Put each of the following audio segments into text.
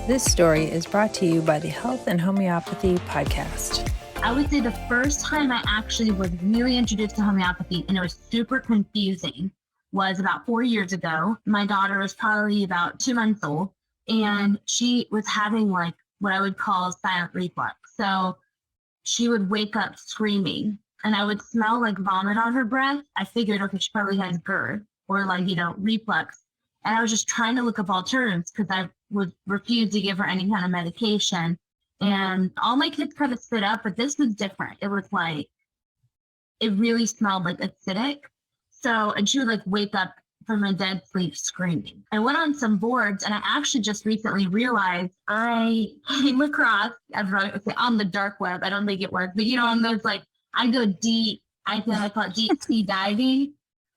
This story is brought to you by the Health and Homeopathy podcast. I would say the first time I actually was really introduced to homeopathy, and it was super confusing, was about 4 years ago. My daughter was probably about 2 months old, and she was having like what I would call silent reflux. So she would wake up screaming, and I would smell like vomit on her breath. I figured, okay, she probably has GERD or reflux. And I was just trying to look up alternatives because I would refuse to give her any kind of medication. And all my kids kind of spit up, but this was different. It was like, it really smelled like acidic. So, and she would wake up from a dead sleep screaming. I went on some boards, and I actually just recently realized I came across, on the dark web. I don't think it works, but on those, I go deep, I call it deep sea diving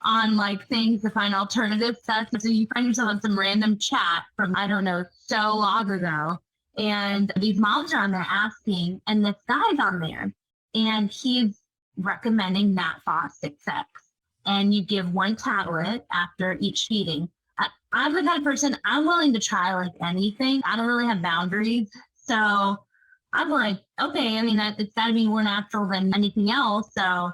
on things to find alternative stuff. So you find yourself on some random chat from, I don't know, so long ago. And these moms are on there asking, and this guy's on there, and he's recommending Nat Foss 6X. And you give 1 tablet after each feeding. I'm the kind of person, I'm willing to try anything. I don't really have boundaries. So I'm like, okay, it's got to be more natural than anything else. So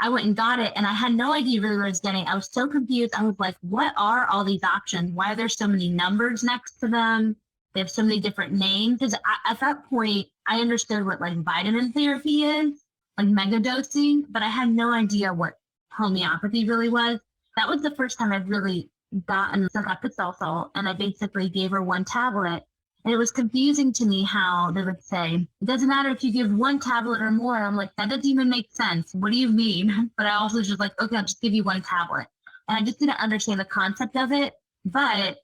I went and got it, and I had no idea really what I was getting. I was so confused. I was like, what are all these options? Why are there so many numbers next to them? They have so many different names. Because at that point, I understood what vitamin therapy is, mega dosing, but I had no idea what homeopathy really was. That was the first time I'd really gotten some epithalsal, and I basically gave her 1 tablet. And it was confusing to me how they would say, it doesn't matter if you give 1 tablet or more. I'm like, that doesn't even make sense. What do you mean? But I also was just okay, I'll just give you 1 tablet. And I just didn't understand the concept of it. But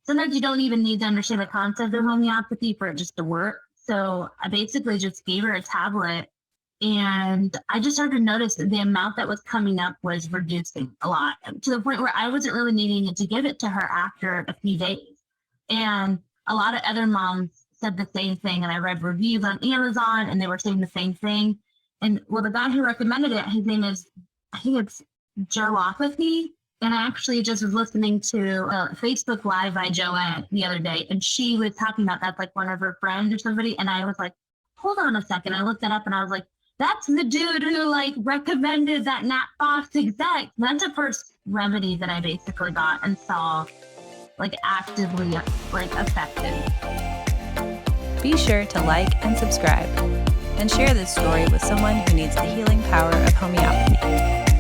sometimes you don't even need to understand the concept of homeopathy for it just to work. So I basically just gave her a tablet, and I just started to notice that the amount that was coming up was reducing a lot, to the point where I wasn't really needing to give it to her after a few days. And a lot of other moms said the same thing, and I read reviews on Amazon, and they were saying the same thing. And the guy who recommended it, his name is, I think it's Homeopathy. And I actually just was listening to a Facebook Live by Joanne the other day, and she was talking about that's one of her friends or somebody. And I was like, hold on a second. I looked that up, and I was like, that's the dude who recommended that Nat Foss exec. That's the first remedy that I basically got and saw actively effective. Be sure to like and subscribe, and share this story with someone who needs the healing power of homeopathy.